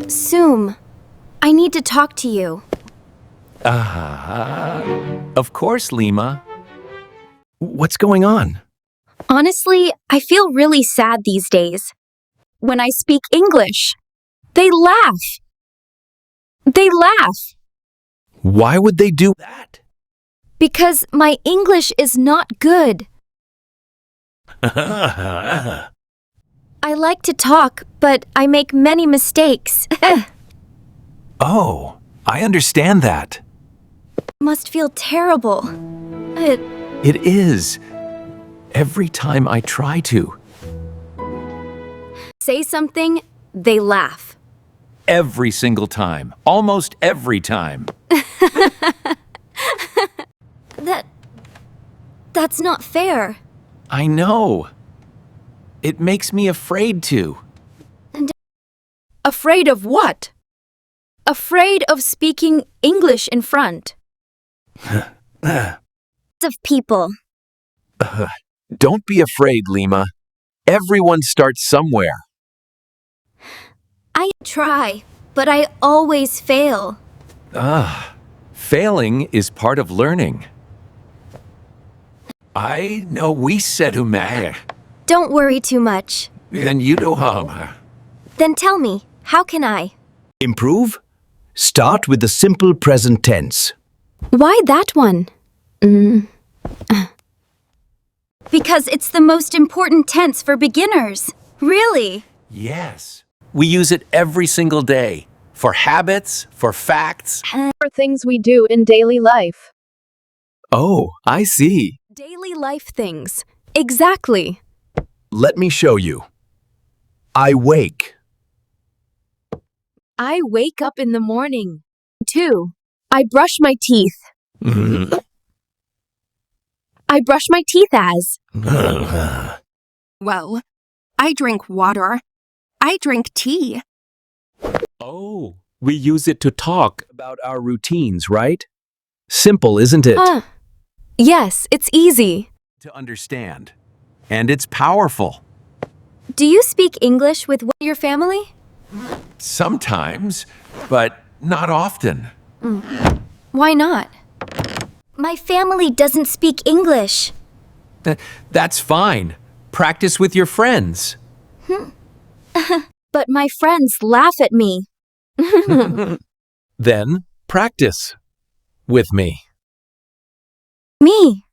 Soom, I need to talk to you. Of course, Lima. What's going on? Honestly, I feel really sad these days. When I speak English, they laugh. They laugh Why would they do that? because my English is not good. I like to talk, but I make many mistakes. Oh, I understand that. Must feel terrible. It is. Every time I try to. Say something, they laugh. Every single time. Almost every time. That's not fair. I know. It makes me afraid to. Afraid of what? Afraid of speaking English in front of people. Don't be afraid, Lima. Everyone starts somewhere. I try, but I always fail. Failing is part of learning. I know we said umär. Don't worry too much. Then you know how. Then tell me, how can I? Improve? Start with the simple present tense. Why that one? Because it's the most important tense for beginners. Really? Yes. We use it every single day. For habits, for facts. For things we do in daily life. Oh, I see. Daily life things. Exactly. Let me show you. I wake. I wake up in the morning. 2. I brush my teeth. I brush my teeth as. Well, I drink water. I drink tea. Oh, we use it to talk about our routines, right? Simple, isn't it? Yes, it's easy. To understand. And it's powerful. Do you speak English with your family? Sometimes, but not often. Why not? My family doesn't speak English. That's fine. Practice with your friends. But my friends laugh at me. Then practice with me. Me.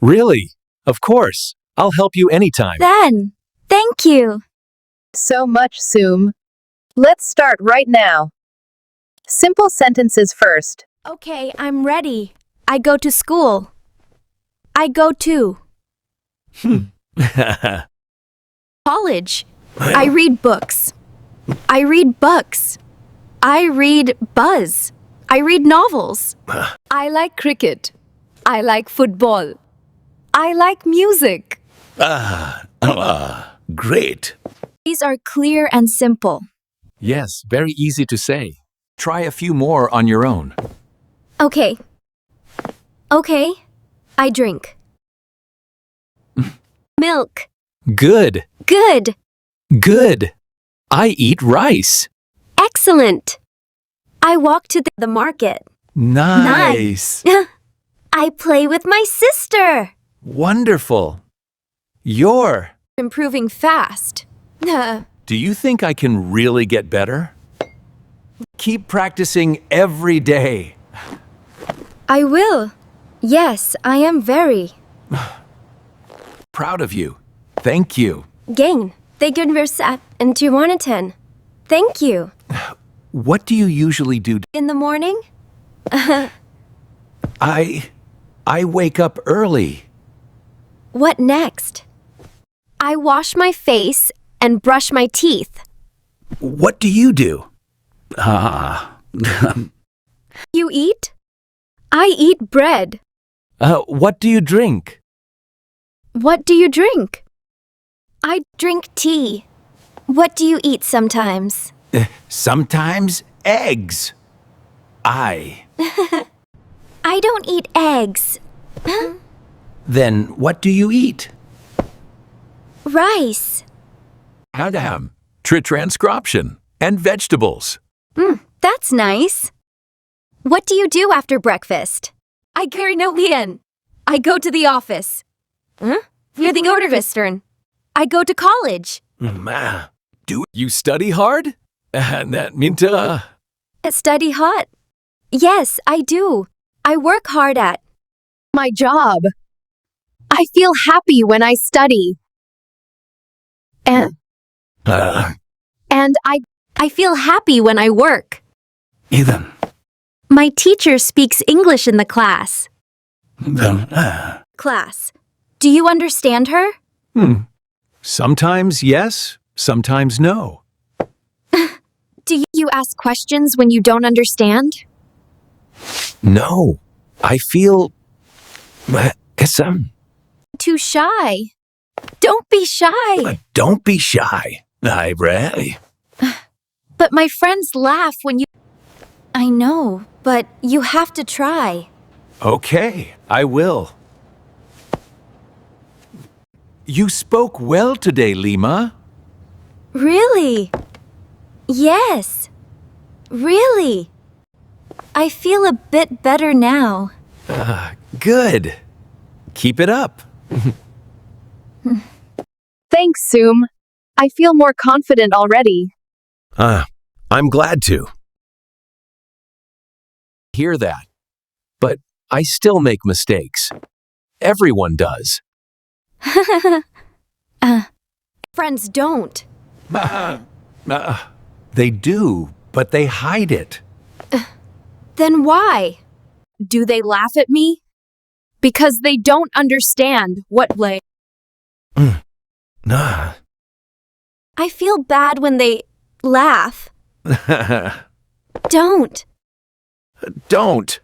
Really? Of course. I'll help you anytime. Then. Thank you. So much, Soom. Let's start right now. Simple sentences first. Okay, I'm ready. I go to school. I go to college. I read books. I read books. I read buzz. I read novels. I like cricket. I like football. I like music. Great. These are clear and simple. Yes, very easy to say. Try a few more on your own. Okay. Okay. I drink. Milk. Good. Good. Good. I eat rice. Excellent. I walk to the market. Nice. I play with my sister. Wonderful. You're. Improving fast. Do you think I can really get better? Keep practicing every day. I will. Yes, I am very. Proud of you. Thank you. Gain. Det Gunversat and 210. Thank you. What do you usually do? In the morning? I wake up early. What next? I wash my face and brush my teeth. What do you do? You eat? I eat bread. What do you drink? What do you drink? I drink tea. What do you eat sometimes? Sometimes eggs. I don't eat eggs. Then what do you eat? Rice. Adam. Transcription. And vegetables. That's nice. What do you do after breakfast? I carry no bien. I go to the office. You're the ordevistern. I go to college. Do you study hard? That means, Study hot. Yes, I do. I work hard at. My job. I feel happy when I study. And I feel happy when I work. Ethan. My teacher speaks English in the class. Class. Do you understand her? Sometimes yes, sometimes no. Do you ask questions when you don't understand? No. I feel... Too shy. Don't be shy. Don't be shy. I really... But my friends laugh when you... I know, but you have to try. Okay, I will. You spoke well today, Lima. Really? Yes. Really. I feel a bit better now. Good. Keep it up. thanks, Soom. I feel more confident already. I'm glad to. Hear that. But I still make mistakes. Everyone does. Friends don't. They do, but they hide it. Then why? Do they laugh at me? Because they don't understand what play. Nah. I feel bad when they laugh. Don't. Don't.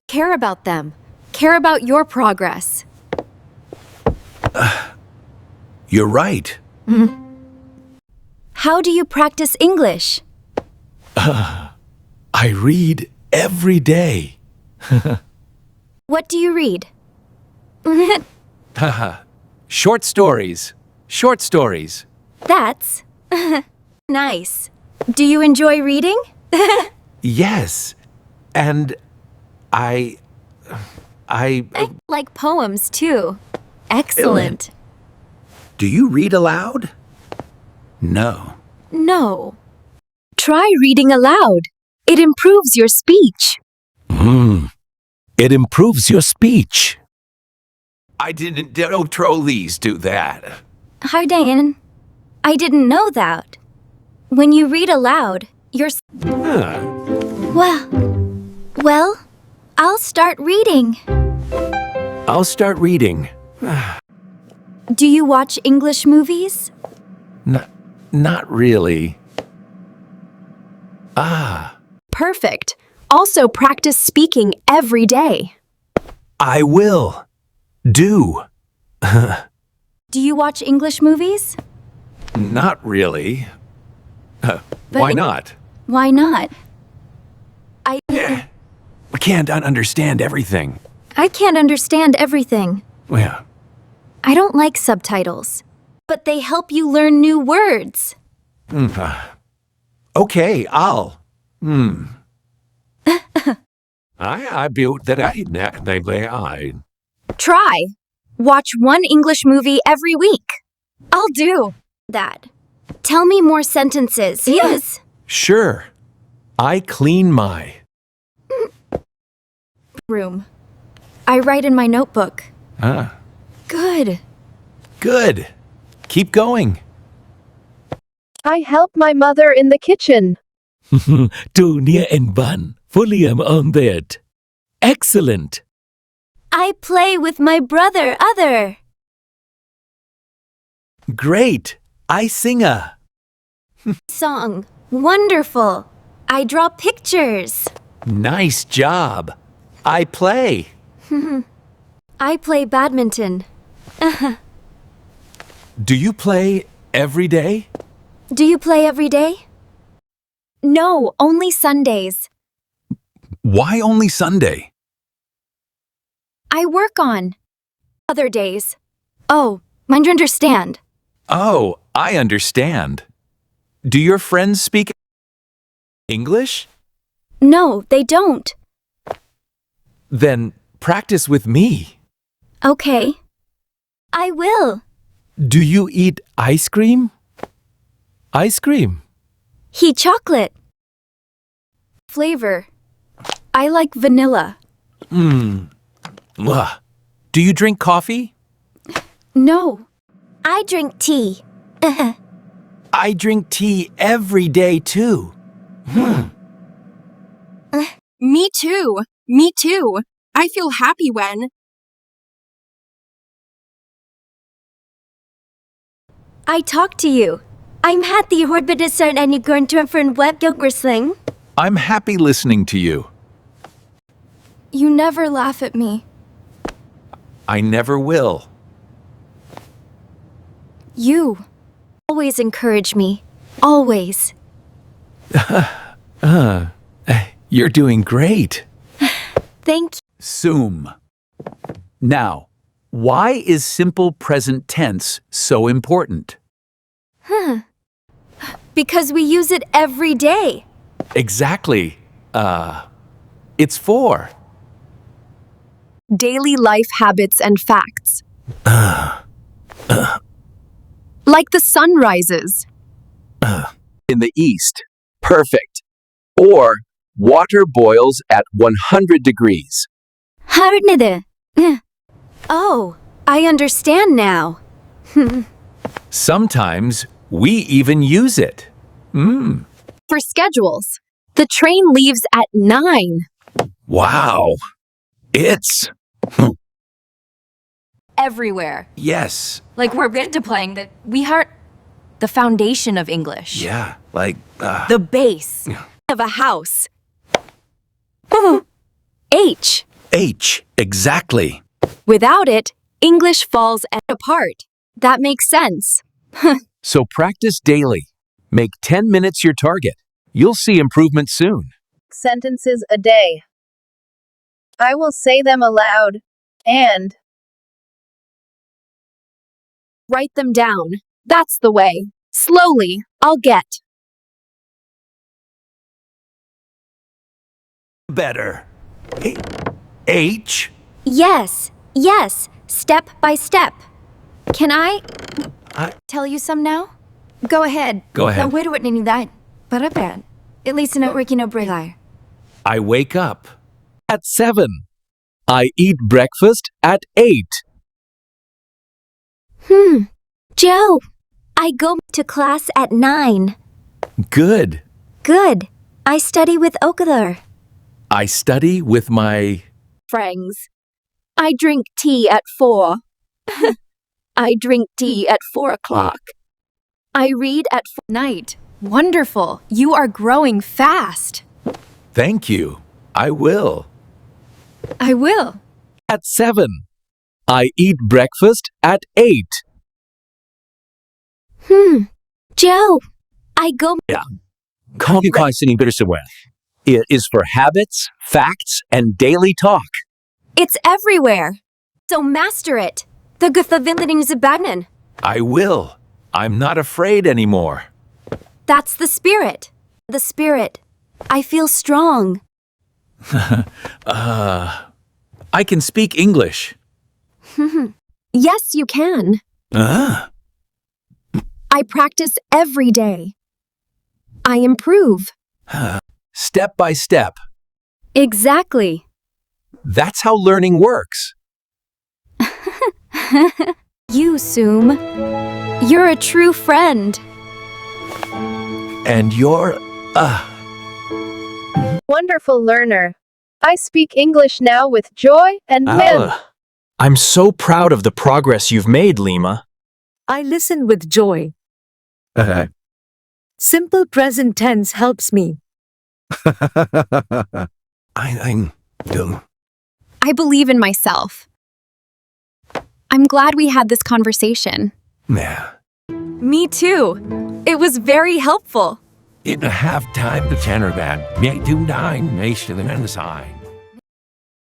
Care about them. Care about your progress. You're right. How do you practice English? I read every day. What do you read? Short stories. Short stories. That's nice. Do you enjoy reading? Yes. And I like poems too. Excellent. Do you read aloud? No. No. Try reading aloud. It improves your speech. It improves your speech. I didn't Trolley's do that. Hi, Dan. I didn't know that. When you read aloud, you're... Well, I'll start reading. I'll start reading. Do you watch English movies? Not really. Perfect. Also practice speaking every day. I will. Do. Do you watch English movies? Not really. Why not? Why not? I can't understand everything. I can't understand everything. Well, I don't like subtitles, but they help you learn new words. okay, I'll. I built that I. Try. Watch one English movie every week. I'll do that. Tell me more sentences. Yes. Sure. I clean my room. I write in my notebook. Good. Good. Keep going. I help my mother in the kitchen. Tonia and Bun, fully am on that. Excellent. I play with my brother, Other. Great. I sing a Song. Wonderful. I draw pictures. Nice job. I play. I play badminton. Do you play every day? Do you play every day? No, only Sundays. Why only Sunday? I work on other days. Oh, mind you understand. Oh, I understand. Do your friends speak English? No, they don't. Then practice with me. Okay. I will. Do you eat ice cream? Ice cream. He chocolate. Flavor. I like vanilla. Ugh. Do you drink coffee? No. I drink tea. I drink tea every day too. Me too. Me too. I feel happy when. I talk to you. I'm happy hårdbedissaren and you're going to en webgilgrisling. I'm happy listening to you. You never laugh at me. I never will. You always encourage me. Always. You're doing great. Thank you. Zoom. Now, why is simple present tense so important? Because we use it every day. Exactly. It's for. Daily life habits and facts. Like the sun rises. In the east. Perfect. Or water boils at 100 degrees. Hardnede. Oh, I understand now. Sometimes we even use it. For schedules. The train leaves at 9. Wow. It's. Everywhere. Yes. Like we're multiplying that we are the foundation of English. Yeah. Like. The base of a house. H. H. Exactly. Without it, English falls apart. That makes sense. So practice daily. Make 10 minutes your target. You'll see improvement soon. Sentences a day. I will say them aloud. And write them down. That's the way. Slowly, I'll get. Better. H. Yes, yes, step by step. Can I tell you some now? Go ahead. Go ahead. Wait a minute, that. But I bet. At least in a working no break. I wake up at 7. I eat breakfast at 8. Joe, I go to class at 9. Good. Good. I study with Okadar. I study with my. Friends. I drink tea at 4. I drink tea at 4 o'clock. I read at Night. Wonderful. You are growing fast. Thank you. I will. I will. At 7. I eat breakfast at 8. Joe, I go. Comprehension It is for habits, facts, and daily talk. It's everywhere. So master it. The Guthavindaning I will. I'm not afraid anymore. That's the spirit. The spirit. I feel strong. I can speak English. Yes, you can. I practice every day. I improve. Step by step. Exactly. That's how learning works. You, Soom. You're a true friend. And you're. Wonderful learner. I speak English now with joy and vim. I'm so proud of the progress you've made, Lima. I listen with joy. Simple present tense helps me. I believe in myself. I'm glad we had this conversation. Yeah. Me too. It was very helpful. In a half-time to tenor band, 8 to 9 nation and sign.